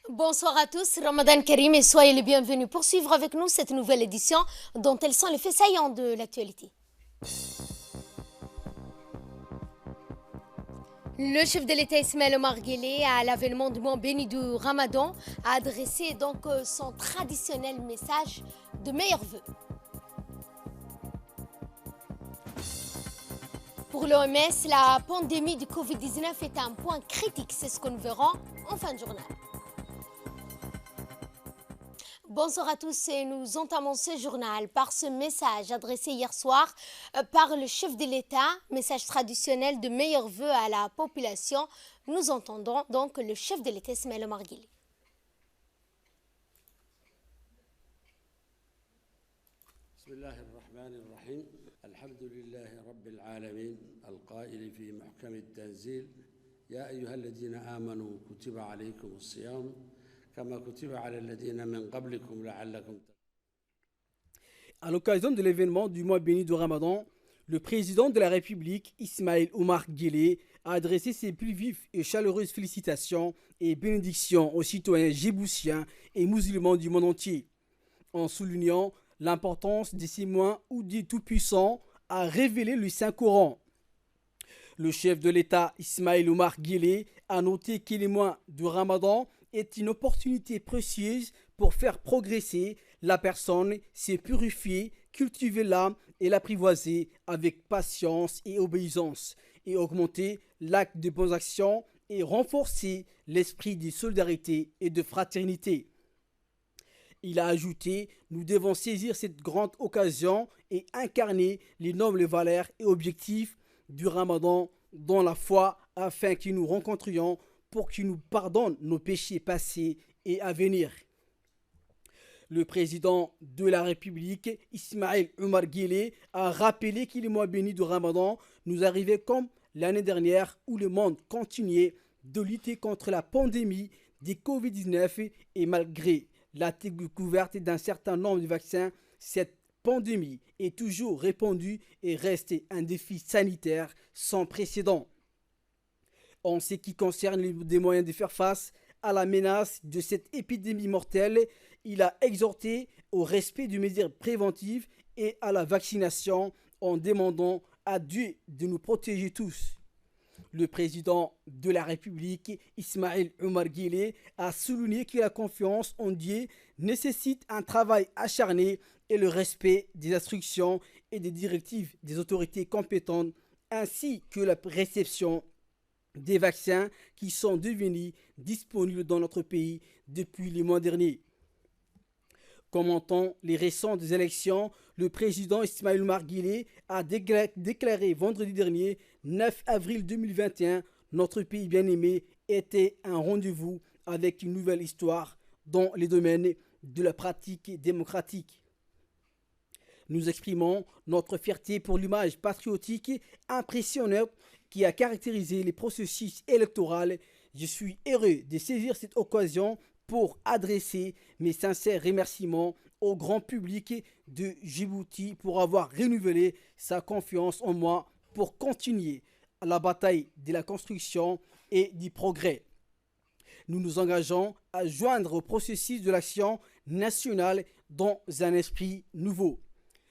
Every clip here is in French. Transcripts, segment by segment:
Bonsoir à tous, Ramadan Karim et soyez les bienvenus pour suivre avec nous cette nouvelle édition dont elles sont les faits saillants de l'actualité. Le chef de l'État Ismaël Omar Guelleh, à l'avènement du mois béni du Ramadan, a adressé donc son traditionnel message de meilleurs vœux. Pour l'OMS, la pandémie du Covid-19 est un point critique, c'est ce que nous verrons en fin de journal. Bonsoir à tous et nous entamons ce journal par ce message adressé hier soir par le chef de l'État, message traditionnel de meilleurs vœux à la population. Nous entendons donc le chef de l'État Ismaël Omar Guelleh. Bismillahirrahmanirrahim. Alhamdulillahi Rabbil alamin. Al-Qaili fi muhkam al-tanzil. Ya ayyuhalladhina amanu kutiba alaykum as-siyam. À l'occasion de l'événement du mois béni de Ramadan, le président de la République, Ismaël Omar Guelleh, a adressé ses plus vives et chaleureuses félicitations et bénédictions aux citoyens djiboutiens et musulmans du monde entier, en soulignant l'importance de ces mois où Dieu Tout-Puissant a révélé le Saint-Coran. Le chef de l'État, Ismaël Omar Guelleh, a noté que les mois du Ramadan est une opportunité précieuse pour faire progresser la personne, se purifier, cultiver l'âme et l'apprivoiser avec patience et obéissance, et augmenter l'acte de bonnes actions et renforcer l'esprit de solidarité et de fraternité. Il a ajouté, nous devons saisir cette grande occasion et incarner les nobles valeurs et objectifs du Ramadan dans la foi afin que nous rencontrions pour qu'il nous pardonne nos péchés passés et à venir. Le président de la République, Ismaël Omar Guelleh, a rappelé que les mois bénis du Ramadan nous arrivaient comme l'année dernière où le monde continuait de lutter contre la pandémie de Covid-19 et malgré la découverte d'un certain nombre de vaccins, cette pandémie est toujours répandue et reste un défi sanitaire sans précédent. En ce qui concerne les moyens de faire face à la menace de cette épidémie mortelle, il a exhorté au respect des mesures préventives et à la vaccination en demandant à Dieu de nous protéger tous. Le président de la République, Ismaël Omar Guelleh, a souligné que la confiance en Dieu nécessite un travail acharné et le respect des instructions et des directives des autorités compétentes, ainsi que la réception des vaccins qui sont devenus disponibles dans notre pays depuis les mois derniers. Commentant les récentes élections, le président Ismaël Omar Guelleh a déclaré vendredi dernier, 9 avril 2021, notre pays bien-aimé était un rendez-vous avec une nouvelle histoire dans les domaines de la pratique démocratique. Nous exprimons notre fierté pour l'image patriotique impressionnante qui a caractérisé les processus électoraux. Je suis heureux de saisir cette occasion pour adresser mes sincères remerciements au grand public de Djibouti pour avoir renouvelé sa confiance en moi pour continuer la bataille de la construction et du progrès. Nous nous engageons à joindre au processus de l'action nationale dans un esprit nouveau.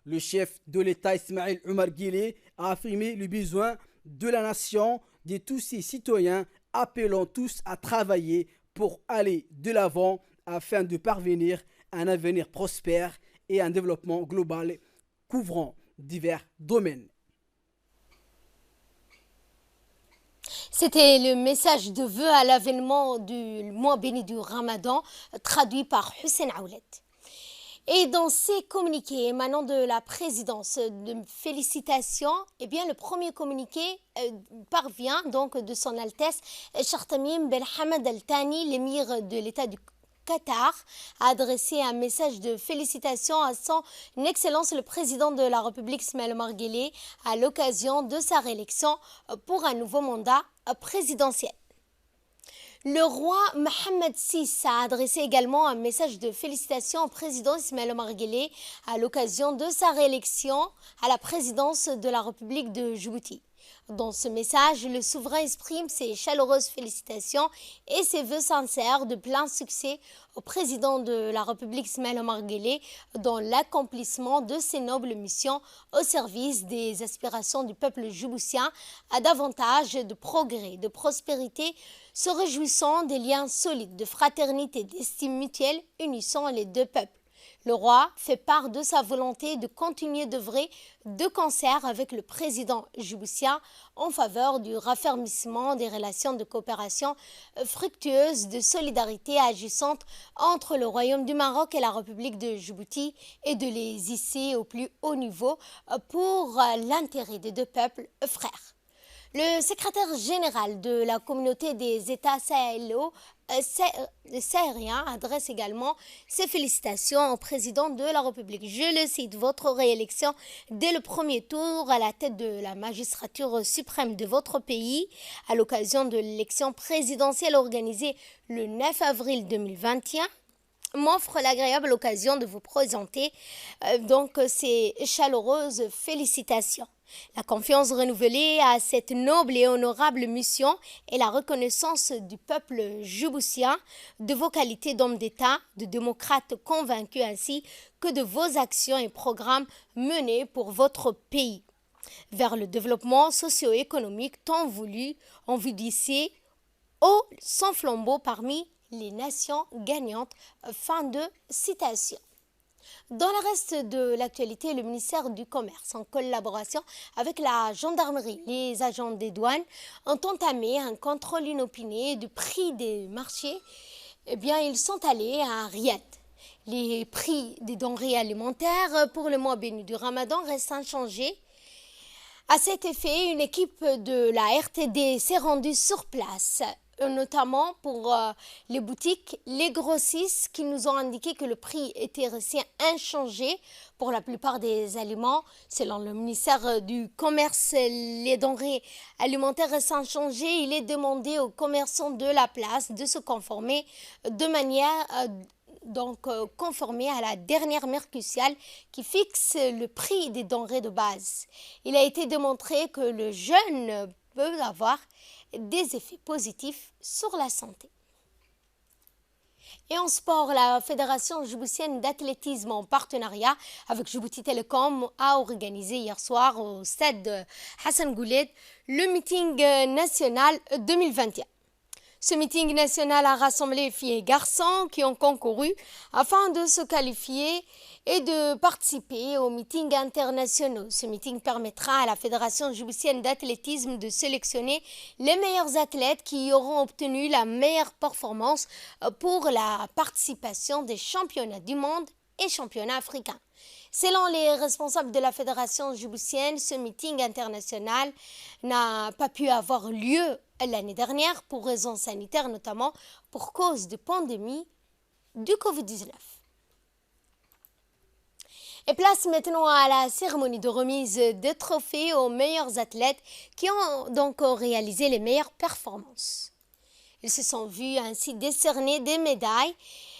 Le chef de l'État Ismaël Omar Guelleh a affirmé le besoin de la nation, de tous ses citoyens, appelant tous à travailler pour aller de l'avant afin de parvenir à un avenir prospère et un développement global couvrant divers domaines. C'était le message de vœux à l'avènement du mois béni du Ramadan, traduit par Hussein Aoulet. Et dans ces communiqués émanant de la présidence de félicitations, eh bien le premier communiqué parvient donc de son Altesse Chartamim Ben Hamad Al Thani, l'émir de l'État du Qatar, a adressé un message de félicitations à son Excellence le président de la République Ismaël Omar Guelleh à l'occasion de sa réélection pour un nouveau mandat présidentiel. Le roi Mohammed VI a adressé également un message de félicitations au président Ismaël Omar Guelleh à l'occasion de sa réélection à la présidence de la République de Djibouti. Dans ce message, le souverain exprime ses chaleureuses félicitations et ses vœux sincères de plein succès au président de la République Ismaïl Omar Guelleh dans l'accomplissement de ses nobles missions au service des aspirations du peuple djiboutien à davantage de progrès, de prospérité, se réjouissant des liens solides de fraternité et d'estime mutuelle unissant les deux peuples. Le roi fait part de sa volonté de continuer d'œuvrer de concert avec le président djiboutien en faveur du raffermissement des relations de coopération fructueuses, de solidarité agissante entre le Royaume du Maroc et la République de Djibouti et de les hisser au plus haut niveau pour l'intérêt des deux peuples frères. Le secrétaire général de la communauté des États sahariens adresse également ses félicitations au président de la République. Je le cite, votre réélection dès le premier tour à la tête de la magistrature suprême de votre pays à l'occasion de l'élection présidentielle organisée le 9 avril 2021 m'offre l'agréable occasion de vous présenter ces chaleureuses félicitations. La confiance renouvelée à cette noble et honorable mission et la reconnaissance du peuple djiboutien de vos qualités d'homme d'État, de démocrate convaincu ainsi que de vos actions et programmes menés pour votre pays vers le développement socio-économique tant voulu en vue d'hisser haut sans flambeau parmi les nations gagnantes. Fin de citation. Dans le reste de l'actualité, le ministère du Commerce, en collaboration avec la gendarmerie, les agents des douanes, ont entamé un contrôle inopiné du prix des marchés. Ils sont allés à Riyad. Les prix des denrées alimentaires pour le mois béni du Ramadan restent inchangés. À cet effet, une équipe de la RTD s'est rendue sur place, notamment pour les boutiques, les grossistes qui nous ont indiqué que le prix était resté inchangé pour la plupart des aliments. Selon le ministère du Commerce, les denrées alimentaires restent inchangées. Il est demandé aux commerçants de la place de se conformer de manière conformer à la dernière mercuriale qui fixe le prix des denrées de base. Il a été démontré que le jeûne peut avoir des effets positifs sur la santé. Et en sport, la Fédération djiboutienne d'athlétisme en partenariat avec Djibouti Telecom a organisé hier soir au stade Hassan Goulet le meeting national 2021. Ce meeting national a rassemblé filles et garçons qui ont concouru afin de se qualifier et de participer aux meetings internationaux. Ce meeting permettra à la Fédération djiboutienne d'athlétisme de sélectionner les meilleurs athlètes qui auront obtenu la meilleure performance pour la participation des championnats du monde et championnats africains. Selon les responsables de la Fédération djiboutienne, ce meeting international n'a pas pu avoir lieu l'année dernière pour raisons sanitaires, notamment pour cause de pandémie du Covid-19. Et place maintenant à la cérémonie de remise de trophées aux meilleurs athlètes qui ont donc réalisé les meilleures performances. Ils se sont vus ainsi décerner des médailles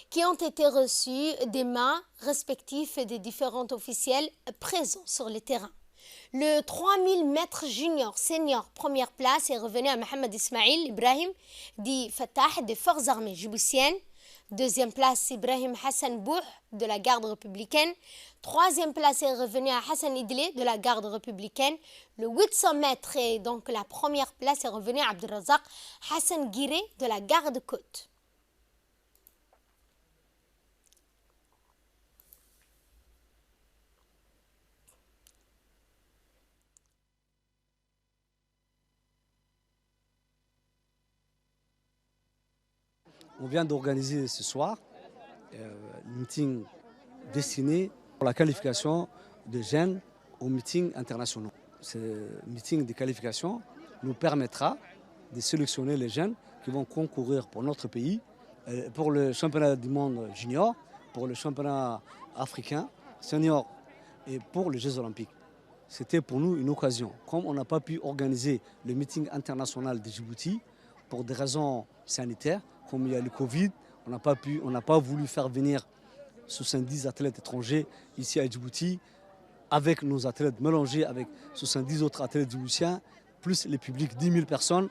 qui ont été reçues des mains respectives des différents officiels présents sur le terrain. Le 3000 mètres junior senior première place est revenu à Mohamed Ismail Ibrahim dit Fatah des forces armées djiboutiennes. Deuxième place, Ibrahim Hassan Bouh de la garde républicaine. Troisième place est revenu à Hassan Idlé de la garde républicaine. Le 800 mètres et donc la première place est revenu à Abdelrazak Hassan Guiré de la garde côte. On vient d'organiser ce soir un meeting destiné pour la qualification des jeunes aux meetings internationaux. Ce meeting de qualification nous permettra de sélectionner les jeunes qui vont concourir pour notre pays, pour le championnat du monde junior, pour le championnat africain senior et pour les Jeux olympiques. C'était pour nous une occasion. Comme on n'a pas pu organiser le meeting international de Djibouti pour des raisons sanitaires, comme il y a le Covid, on n'a pas voulu faire venir 70 athlètes étrangers ici à Djibouti avec nos athlètes mélangés avec 70 autres athlètes djiboutiens plus les publics, 10 000 personnes.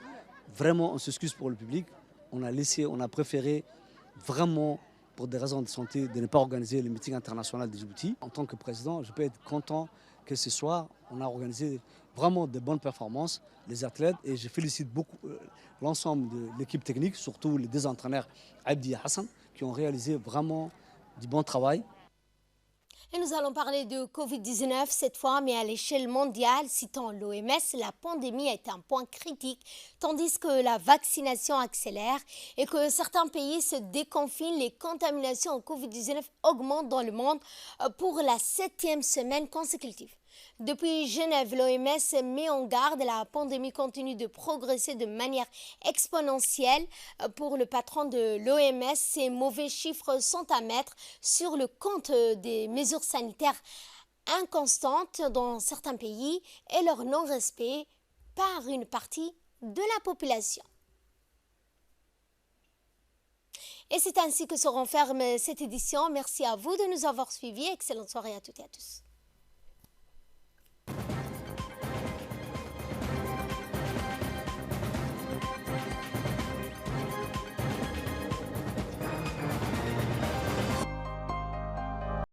Vraiment, on s'excuse pour le public. On a préféré vraiment, pour des raisons de santé, de ne pas organiser le meeting international de Djibouti. En tant que président, je peux être content que ce soir, on a organisé vraiment de bonnes performances, les athlètes, et je félicite beaucoup l'ensemble de l'équipe technique, surtout les deux entraîneurs, Abdi et Hassan, qui ont réalisé vraiment du bon travail. Et nous allons parler de Covid-19 cette fois, mais à l'échelle mondiale. Citant l'OMS, la pandémie est un point critique, tandis que la vaccination accélère et que certains pays se déconfinent. Les contaminations au Covid-19 augmentent dans le monde pour la 7e semaine consécutive. Depuis Genève, l'OMS met en garde, la pandémie continue de progresser de manière exponentielle. Pour le patron de l'OMS, ces mauvais chiffres sont à mettre sur le compte des mesures sanitaires inconstantes dans certains pays et leur non-respect par une partie de la population. Et c'est ainsi que se renferme cette édition. Merci à vous de nous avoir suivis. Excellente soirée à toutes et à tous.